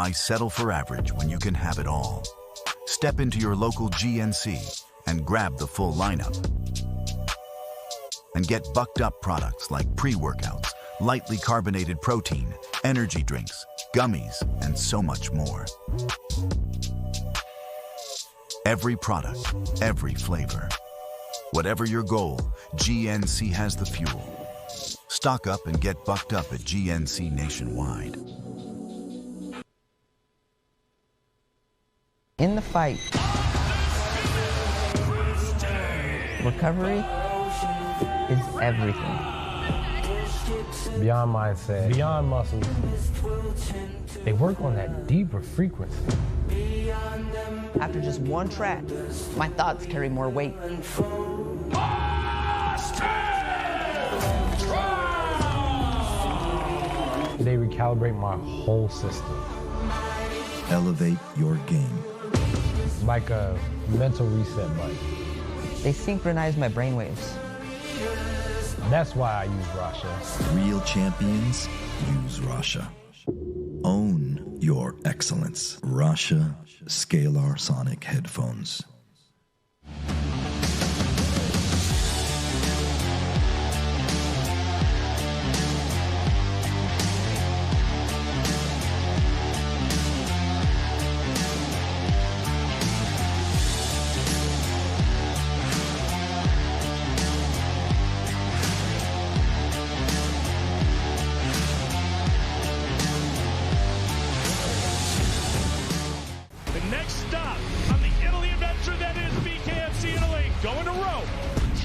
Why settle for average when you can have it all? Step into your local GNC and grab the full lineup. And get bucked up products like pre-workouts, lightly carbonated protein, energy drinks, gummies, and so much more. Every product, every flavor. Whatever your goal, GNC has the fuel. Stock up and get bucked up at GNC nationwide. In the fight, recovery is everything. Beyond mindset, beyond muscles, they work on that deeper frequency. After just one track, my thoughts carry more weight. They recalibrate my whole system. Elevate your game. Like a mental reset button. They synchronize my brainwaves. That's why I use Rasha. Real champions use Rasha. Own your excellence. Rasha Scalar Sonic Headphones. Next stop on the Italy adventure that is BKFC Italy, going to Rome.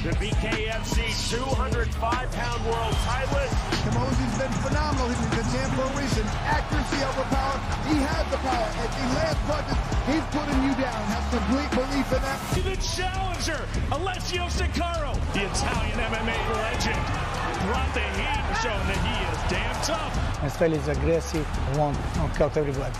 The BKFC 205-pound world titleist. Camozzi's been phenomenal. He's been champ for a reason. Accuracy over power. He has the power. At the last punches, he's putting you down. Have complete belief in that. The challenger, Alessio Sakara, the Italian MMA legend. Brought the heat, showing that he is damn tough. My style is aggressive. I want to knock out everybody.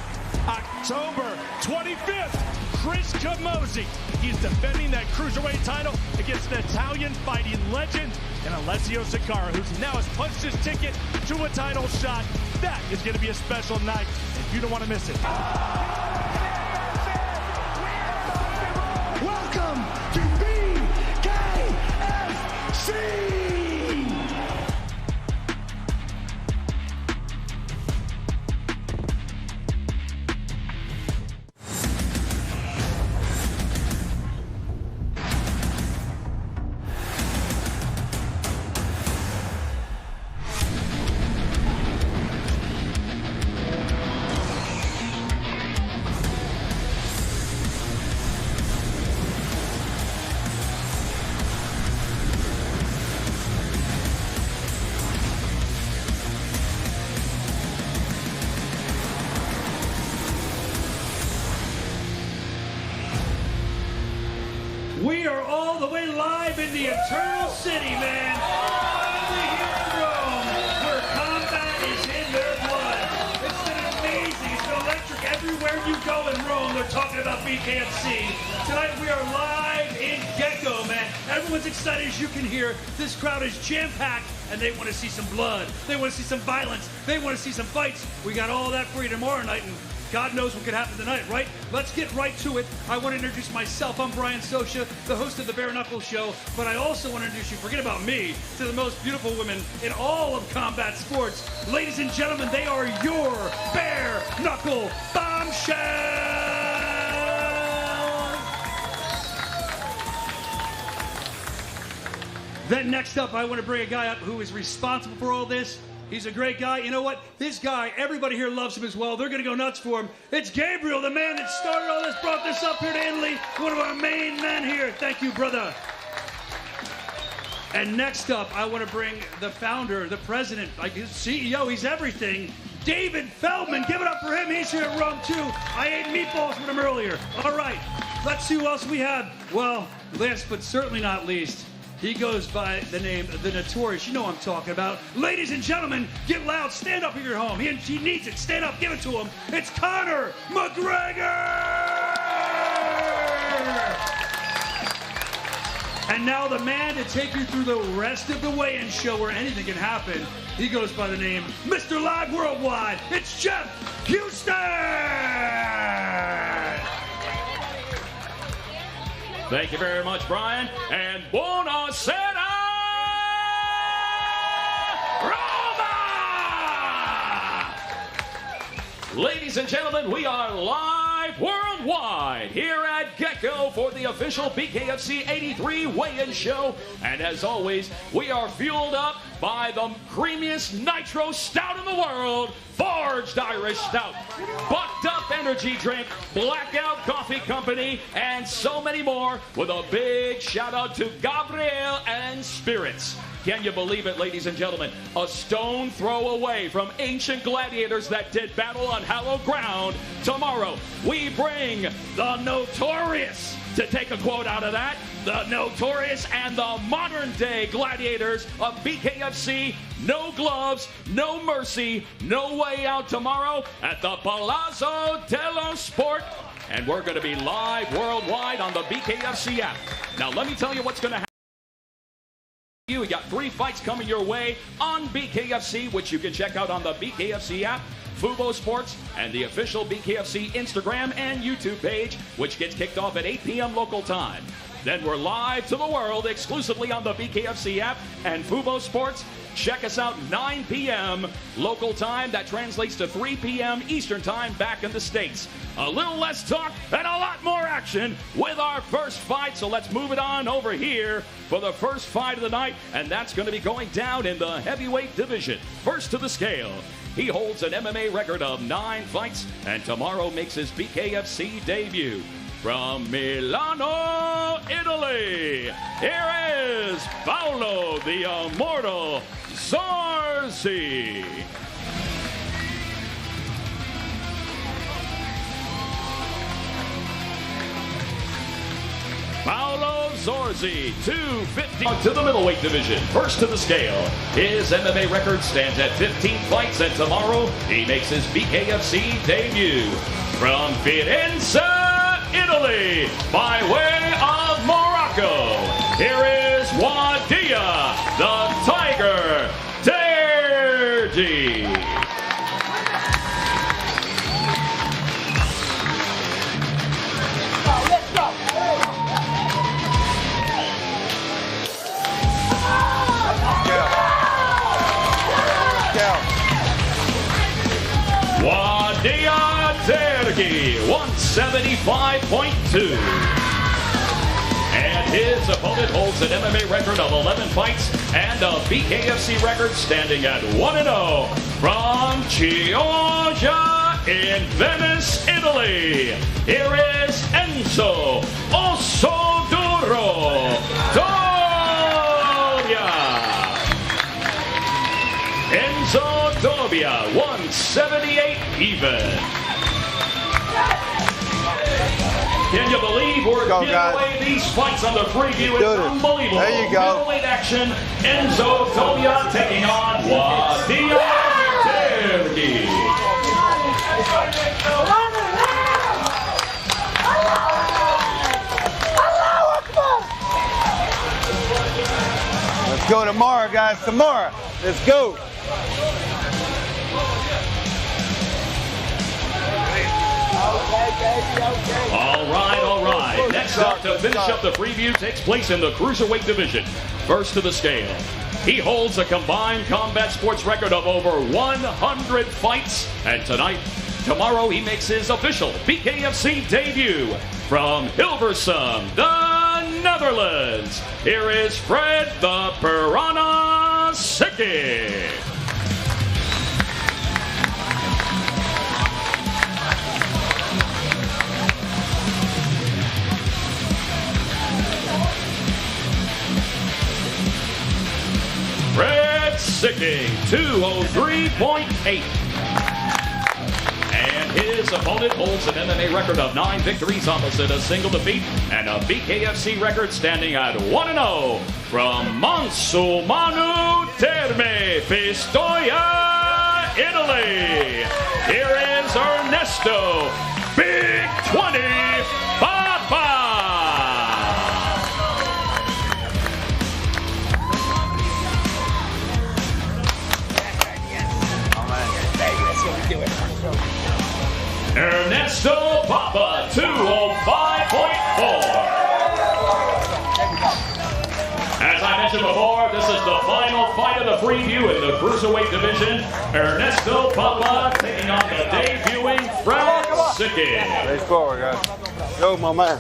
October 25th, Chris Camozzi. He's defending that cruiserweight title against an Italian fighting legend and Alessio Sakara, who now has punched his ticket to a title shot. That is going to be a special night, and you don't want to miss it. Welcome to BKFC! We are all the way live in the Eternal City, man. Finally here in Rome, where combat is in their blood. It's been amazing. It's been electric everywhere you go in Rome. They're talking about BKFC. Tonight we are live in Gecko, man. Everyone's excited, as you can hear. This crowd is jam-packed, and they want to see some blood. They want to see some violence. They want to see some fights. We got all that for you tomorrow night, and God knows what could happen tonight, right? Let's get right to it. I want to introduce myself. I'm Brian Sosha, the host of the Bare-Knuckle Show, but I also want to introduce you, forget about me, to the most beautiful women in all of combat sports. Ladies and gentlemen, they are your Bare-Knuckle Bombshells! Then next up, I want to bring a guy up who is responsible for all this. He's a great guy. You know what? This guy, everybody here loves him as well. They're going to go nuts for him. It's Gabriel, the man that started all this, brought this up here to Italy. One of our main men here. Thank you, brother. And next up, I want to bring the founder, the president, like his CEO, he's everything. David Feldman. Give it up for him. He's here at Rome, too. I ate meatballs with him earlier. All right. Let's see who else we have. Well, last but certainly not least, he goes by the name The Notorious. You know what I'm talking about. Ladies and gentlemen, get loud. Stand up if you're home. He needs it. Stand up. Give it to him. It's Conor McGregor! And now the man to take you through the rest of the weigh-in show where anything can happen. He goes by the name Mr. Live Worldwide. It's Jeff Houston! Thank you very much, Brian. And buonasera, Roma! Ladies and gentlemen, we are live worldwide here at Gecko for the official BKFC 83 weigh-in show. And as always, we are fueled up by the creamiest nitro stout in the world, Forged Irish Stout, Bucked Up Energy Drink, Blackout Coffee Company, and so many more, with a big shout out to Gabriel and Spirits. Can you believe it, ladies and gentlemen? A stone throw away from ancient gladiators that did battle on hallowed ground. Tomorrow, we bring the Notorious, to take a quote out of that, the Notorious and the modern-day gladiators of BKFC. No gloves, no mercy, no way out tomorrow at the Palazzo dello Sport. And we're going to be live worldwide on the BKFC app. Now, let me tell you what's going to happen. We got 3 fights coming your way on BKFC, which you can check out on the BKFC app, Fubo Sports, and the official BKFC Instagram and YouTube page, which gets kicked off at 8 p.m. local time. Then we're live to the world exclusively on the BKFC app and Fubo Sports. Check us out 9 p.m. local time. That translates to 3 p.m. Eastern time back in the States. A little less talk and a lot more action with our first fight. So let's move it on over here for the first fight of the night. And that's going to be going down in the heavyweight division. First to the scale. He holds an MMA record of 9 fights and tomorrow makes his BKFC debut. From Milano, Italy, here is Paolo the Immortal Zorzi. Paolo Zorzi, 250 to the middleweight division. First to the scale. His MMA record stands at 15 fights, and tomorrow he makes his BKFC debut. From Firenze, Italy, by way of Morocco, here is Wadia, the Tiger Terji. Let's go. Wadia Terji, 175.2. And his opponent holds an MMA record of 11 fights and a BKFC record standing at 1-0 from Chioggia in Venice, Italy. Here is Enzo Osoduro Dobbia. Enzo Dobbia, 178 even. Can you believe we're giving away these fights on the preview? It's unbelievable. There you go. Middleweight action. Enzo Dobbia taking on Wadia Terji. Let's go tomorrow, guys. Tomorrow. Let's go. All right. Next up to finish up the preview takes place in the Cruiserweight division. First to the scale. He holds a combined combat sports record of over 100 fights. And tomorrow he makes his official BKFC debut from Hilversum, the Netherlands. Here is Fred the Piranha Sicki. Fred Sicki, 203.8. And his opponent holds an MMA record of 9 victories opposite a single defeat and a BKFC record standing at 1-0 from Manzumanu Terme, Pistoia, Italy. Here is Ernesto Big 20 Papa. Papa 205.4. As I mentioned before, this is the final fight of the preview in the Cruiserweight division. Ernesto Papa taking on the debuting Franco Tenaglia. Race forward, guys. Go, my man.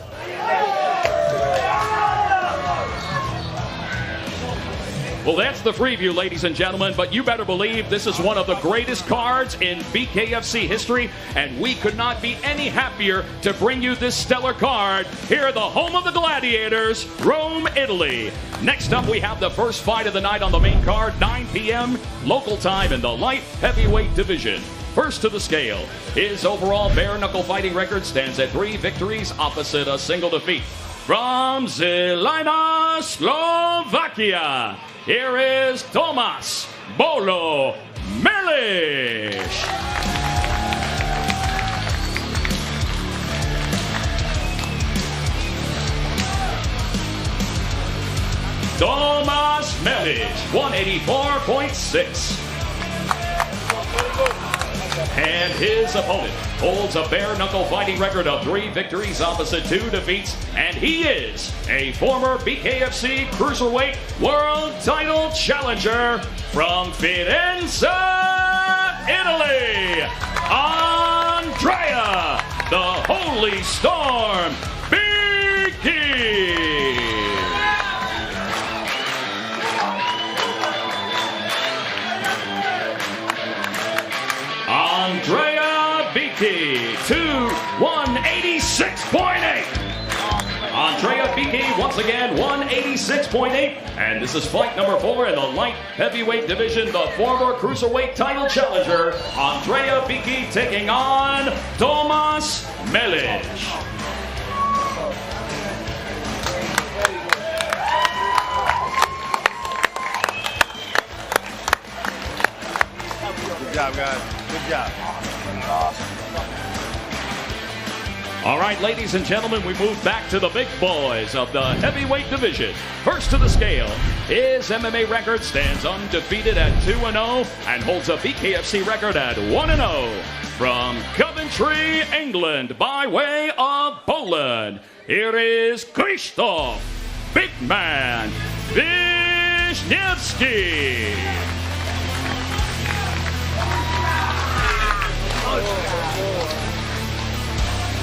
Well, that's the preview, ladies and gentlemen, but you better believe this is one of the greatest cards in BKFC history, and we could not be any happier to bring you this stellar card here at the home of the Gladiators, Rome, Italy. Next up, we have the first fight of the night on the main card, 9 p.m. local time in the light heavyweight division. First to the scale, his overall bare-knuckle fighting record stands at 3 victories opposite a single defeat. From Zelina, Slovakia, here is Tomas Bolo Milic. Tomas Milic, 184.6. And his opponent holds a bare-knuckle fighting record of 3 victories opposite 2 defeats, and he is a former BKFC Cruiserweight World Title Challenger from Firenze, Italy, Andrea, the Holy Storm, Biki. Andrea Biki, 186.8. Andrea Biki, once again, 186.8. And this is fight number 4 in the light heavyweight division. The former Cruiserweight title challenger, Andrea Biki, taking on Tomas Milic. Good job, guys. Good job. All right, ladies and gentlemen, we move back to the big boys of the heavyweight division. First to the scale, his MMA record stands undefeated at 2-0 and holds a BKFC record at 1-0. From Coventry, England, by way of Poland, here is Krzysztof Big Man Wisniewski.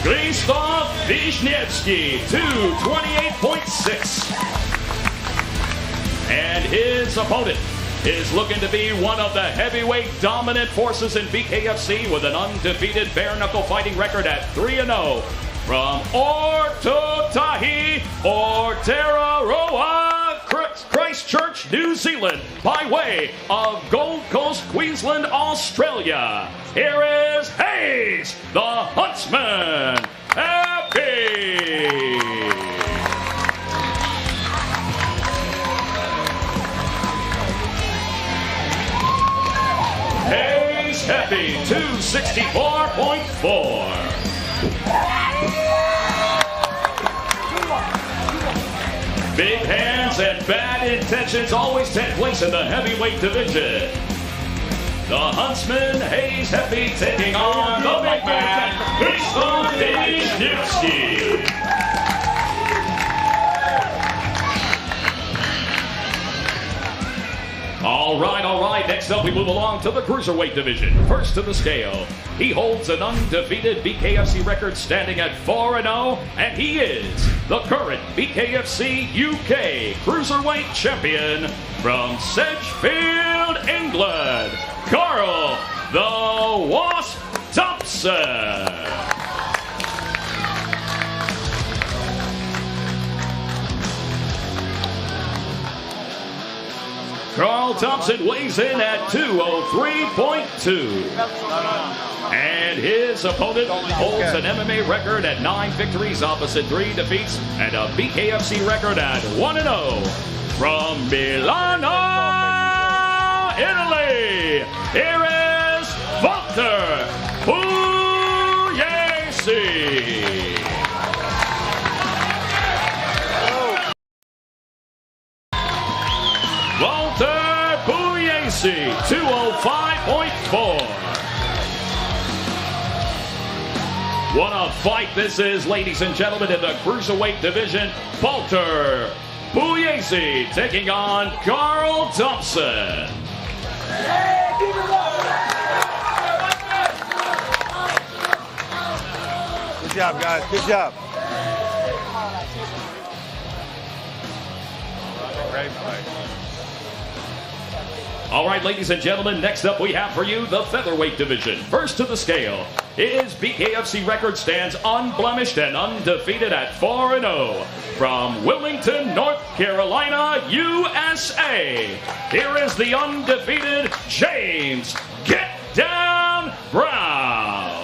Krzysztof Wisniewski, 228.6. And his opponent is looking to be one of the heavyweight dominant forces in BKFC with an undefeated bare-knuckle fighting record at 3-0. From Ortotahi, Aotearoa, Christchurch, New Zealand, by way of Gold Coast, Queensland, Australia, here is Hayes, the Huntsman, Happy. Hayes Happy, 264.4. Big hands and bad intentions always take place in the heavyweight division. The Huntsman, Hayes Happy, taking on the big man, Krzysztof Wisniewski. All right. Next up, we move along to the Cruiserweight division. First to the scale, he holds an undefeated BKFC record standing at 4-0, and he is the current BKFC UK Cruiserweight Champion from Sedgefield, England, Carl the Wasp Thompson. Carl Thompson weighs in at 203.2. And his opponent holds an MMA record at 9 victories opposite 3 defeats and a BKFC record at 1-0. From Milano, Italy, here is Walter Pugliese. Walter Pugliese, 205.4. What a fight this is, ladies and gentlemen, in the Cruiserweight division. Walter Pugliese taking on Carl Thompson. Good job, guys. Good job. Great fight. All right, ladies and gentlemen, next up we have for you the featherweight division. First to the scale, his BKFC record stands unblemished and undefeated at 4-0. From Wilmington, North Carolina, USA, here is the undefeated James Get Down Brown.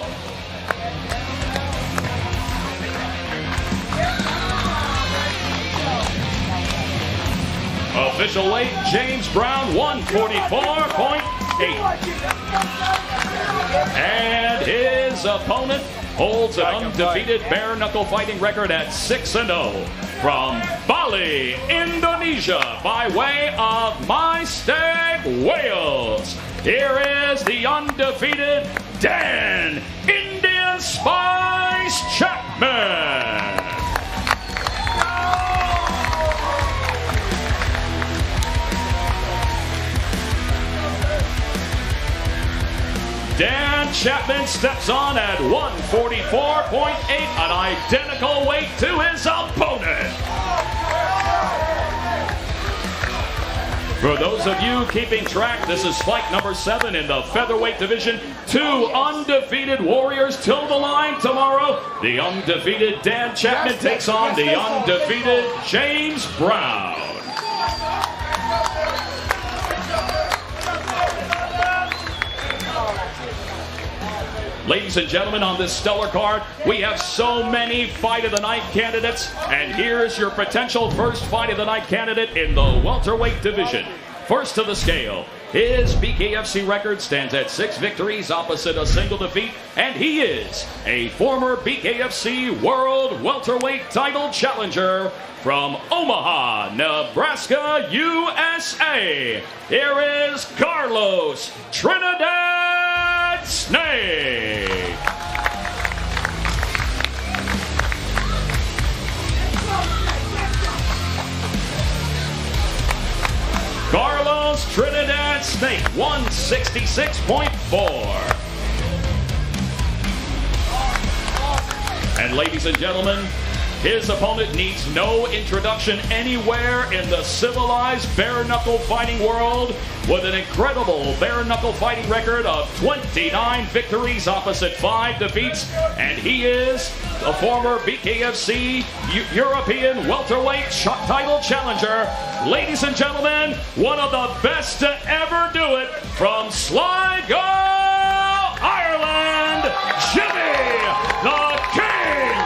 Official weight, James Brown, 144.8. And his opponent holds an undefeated bare-knuckle fighting record at 6-0. From Bali, Indonesia, by way of Maesteg, Wales, here is the undefeated Dan Indian Spice Chapman. Dan Chapman steps on at 144.8, an identical weight to his opponent. For those of you keeping track, this is fight number 7 in the featherweight division. 2 undefeated warriors till the line tomorrow. The undefeated Dan Chapman takes on the undefeated James Brown. Ladies and gentlemen, on this stellar card, we have so many Fight of the Night candidates, and here's your potential first Fight of the Night candidate in the welterweight division. First to the scale, his BKFC record stands at 6 victories opposite a single defeat, and he is a former BKFC World Welterweight title challenger from Omaha, Nebraska, USA. Here is Carlos Trinidad Snake. Carlos Trinidad Snake, 166.4. And ladies and gentlemen, his opponent needs no introduction anywhere in the civilized bare-knuckle fighting world, with an incredible bare-knuckle fighting record of 29 victories opposite 5 defeats, and he is a former BKFC European welterweight title challenger. Ladies and gentlemen, one of the best to ever do it from Sligo, Ireland, Jimmy the King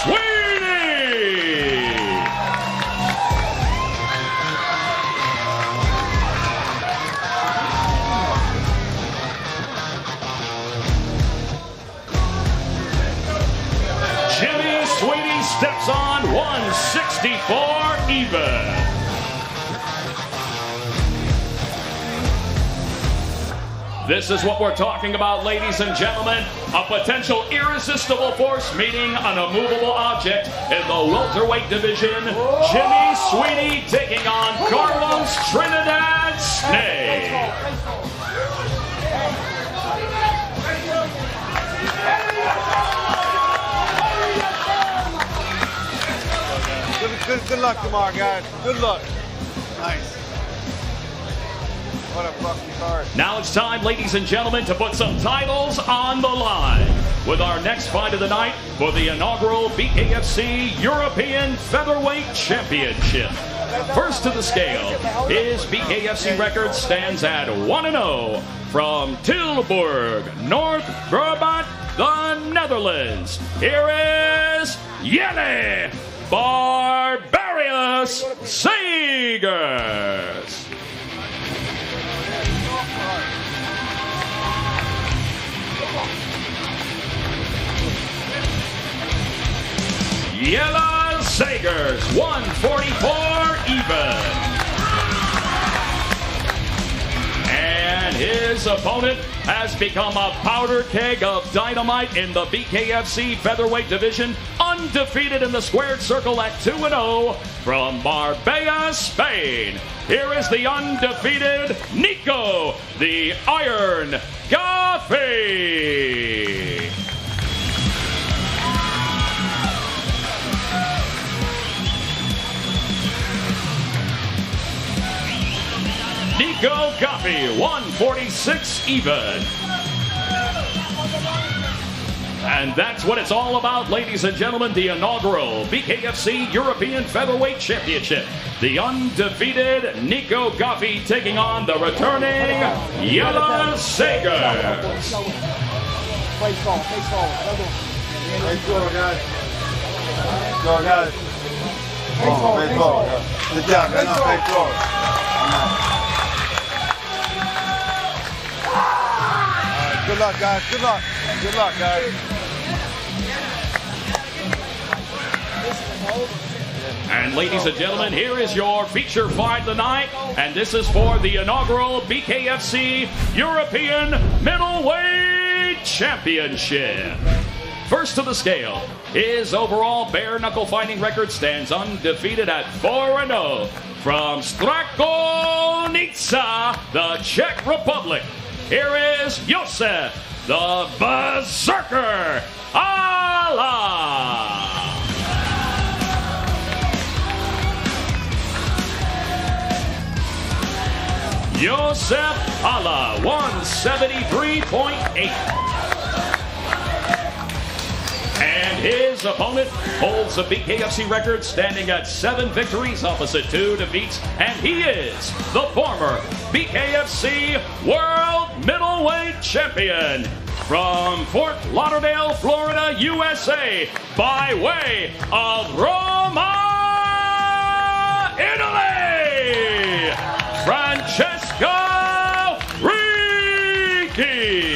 Sweeney. Jimmy Sweeney steps on 164 even. This is what we're talking about, ladies and gentlemen. A potential irresistible force meeting an immovable object in the welterweight division. Jimmy Sweeney taking on Carlos Trinidad Snake. Good luck tomorrow, guys. Good luck. Nice. What a fucking card. Now it's time, ladies and gentlemen, to put some titles on the line with our next fight of the night for the inaugural BKFC European Featherweight Championship. First to the scale, his BKFC record stands at 1-0 from Tilburg, North Brabant, the Netherlands. Here is Jelle Barbarius Segers. Jelle Segers, 144 even. And And his opponent has become a powder keg of dynamite in the BKFC featherweight division, undefeated in the squared circle at 2-0 from Marbella, Spain. Here is the undefeated Nico, the Iron Gaffi. Nico Gaffi, 146 even. And that's what it's all about, ladies and gentlemen. The inaugural BKFC European Featherweight Championship. The undefeated Nico Gaffi taking on the returning Yella Sager. Face forward, face forward. Face forward, guys. Go, guys. Face forward. Good job, guys. Face forward. Good luck, guys. Good luck. Good luck, guys. And ladies and gentlemen, here is your feature fight of the night. And this is for the inaugural BKFC European Middleweight Championship. First to the scale, his overall bare-knuckle fighting record stands undefeated at 4-0 from Strakonica, the Czech Republic. Here is Josef, the Berserker Allah. Josef Allah, 173.8. And his opponent holds a BKFC record standing at 7 victories opposite 2 defeats. And he is the former BKFC World Middleweight Champion from Fort Lauderdale, Florida, USA, by way of Roma, Italy, Francesco Ricci.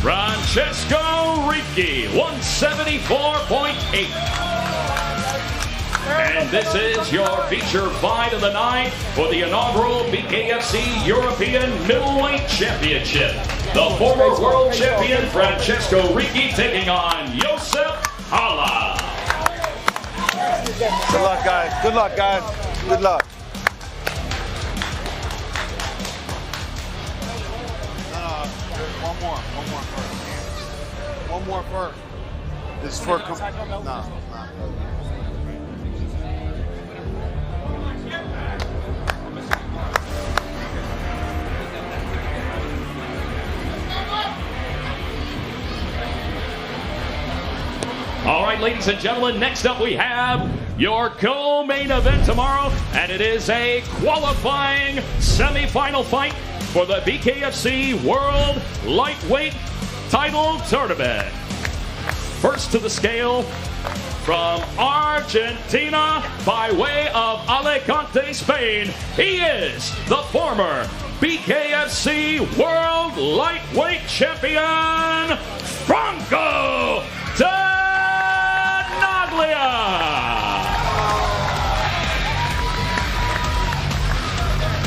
Francesco Ricci, 174.8. And this is your feature fight of the night for the inaugural BKFC European Middleweight Championship. The former world champion Francesco Ricci taking on Josef Allah. Good luck, guys. Good luck, guys. Good luck. One more first. This is for no. All right, ladies and gentlemen, next up we have your co-main event tomorrow, and it is a qualifying semifinal fight for the BKFC World Lightweight Title Tournament. First to the scale from Argentina by way of Alicante, Spain, he is the former BKFC World Lightweight Champion, Franco Tenaglia.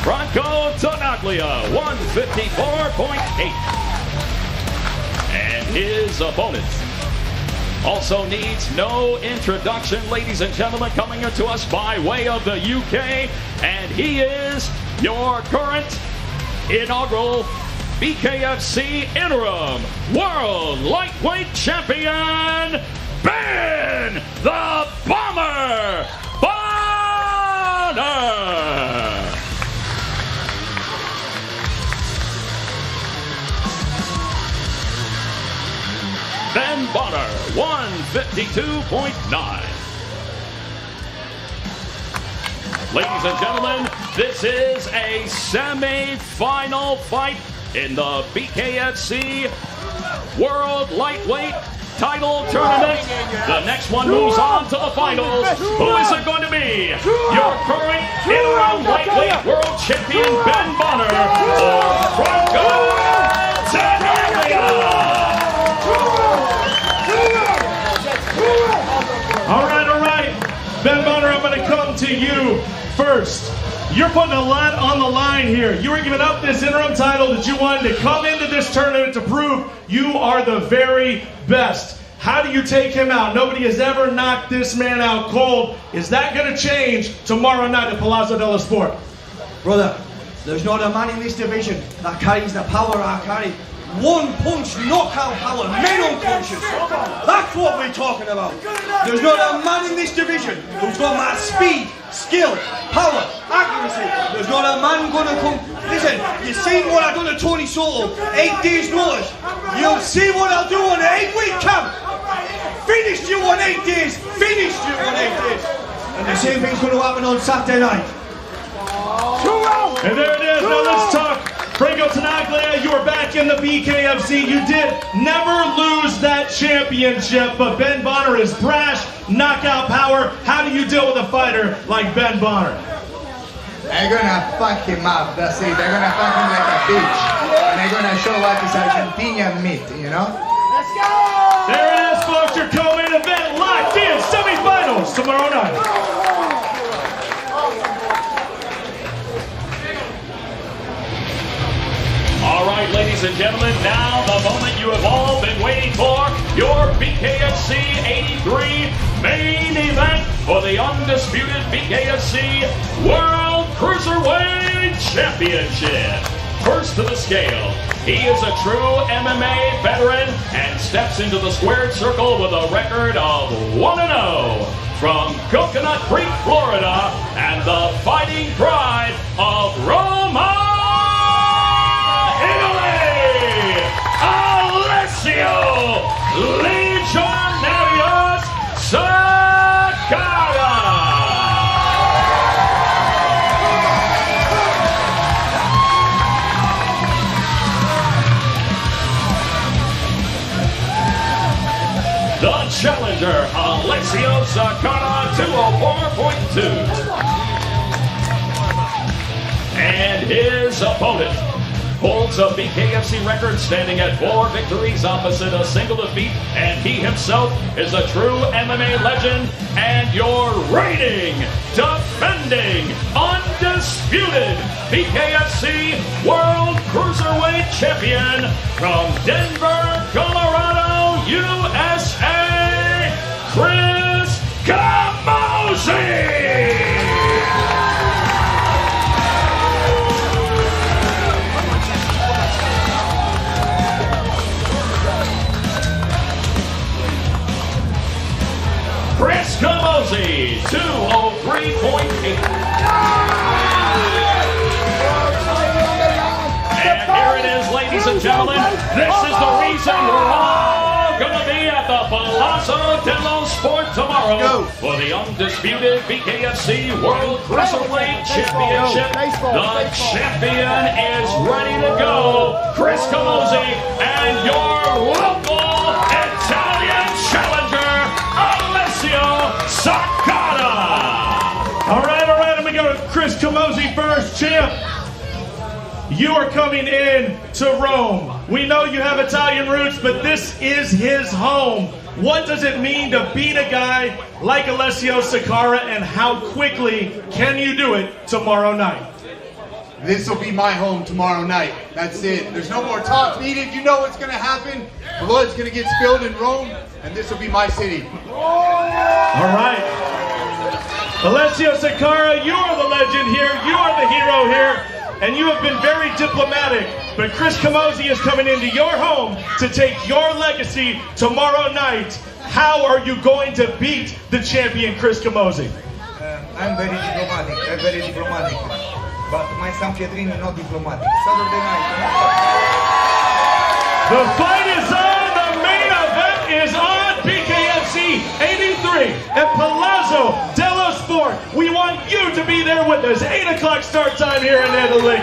Franco Tenaglia, 154.8. And his opponent also needs no introduction, ladies and gentlemen, coming to us by way of the UK. And he is your current inaugural BKFC Interim World Lightweight Champion, Ben the Bomber Bonner. Ben Bonner, 152.9. Ladies and gentlemen, this is a semi-final fight in the BKFC World Lightweight Title Tournament. The next one moves on to the finals. Who is it going to be? Your current interim lightweight world champion, Ben Bonner, or Franco Tenaglia? All right. first. You're putting a lot on the line here. You were giving up this interim title that you wanted to come into this tournament to prove you are the very best. How do you take him out? Nobody has ever knocked this man out cold. Is that going to change tomorrow night at Palazzo dello Sport? Brother, there's not a man in this division that carries the power I carry. One punch knockout power, men unconscious. That's what we're talking about. There's not a man in this division who's got my speed, skill, power, accuracy. There's not a man gonna come. Listen, you've seen what I've done to Tony Soto, 8 days notice. You'll see what I'll do on an 8-week camp. Finished you on 8 days. Finished you on 8 days. And the same thing's gonna happen on Saturday night. 2 rounds. And there it is. Now let's talk. Franco Tenaglia, you are back in the BKFC. You did never lose that championship, but Ben Bonner is brash, knockout power. How do you deal with a fighter like Ben Bonner? They're gonna fuck him up, that's it. They're gonna fuck him like a bitch. And they're gonna show like his Argentinian meat, you know? Let's go! There it is, folks. Your co-main event locked in. Semifinals tomorrow night. All right, ladies and gentlemen, now the moment you have all been waiting for, your BKFC 83 main event for the undisputed BKFC World Cruiserweight Championship. First to the scale, he is a true MMA veteran and steps into the squared circle with a record of 1-0 from Coconut Creek, Florida, and the fighting pride of Roma, Alessio Legionarius Sakara. The challenger, Alessio Sakara, 204.2. And his opponent holds a BKFC record standing at 4 victories opposite a single defeat, and he himself is a true MMA legend and your reigning, defending, undisputed BKFC World Cruiserweight Champion from Denver, Colorado, USA, Chris Camozzi! Chris Camozzi, 203.8. And here it is, ladies and gentlemen. This is the reason we're all going to be at the Palazzo dello Sport tomorrow for the undisputed BKFC World Cruiserweight Championship. The champion is ready to go. Chris Camozzi and your local Italian challenger, Alessio Sakara. All right, and we go to Chris Camozzi first. Champ, you are coming in to Rome. We know you have Italian roots, but this is his home. What does it mean to beat a guy like Alessio Sakara, and how quickly can you do it tomorrow night? This will be my home tomorrow night. That's it. There's no more talk needed. You know what's going to happen. Blood's going to get spilled in Rome, and this will be my city. All right. Alessio Sakara, you are the legend here. You are the hero here. And you have been very diplomatic. But Chris Camozzi is coming into your home to take your legacy tomorrow night. How are you going to beat the champion, Chris Camozzi? I'm very diplomatic. But my San Pietrino is not diplomatic. Saturday night. The fight is on. The main event is on. BKFC 83 at Palazzo dello Sport. We want you to be there with us. 8 o'clock start time here in Italy.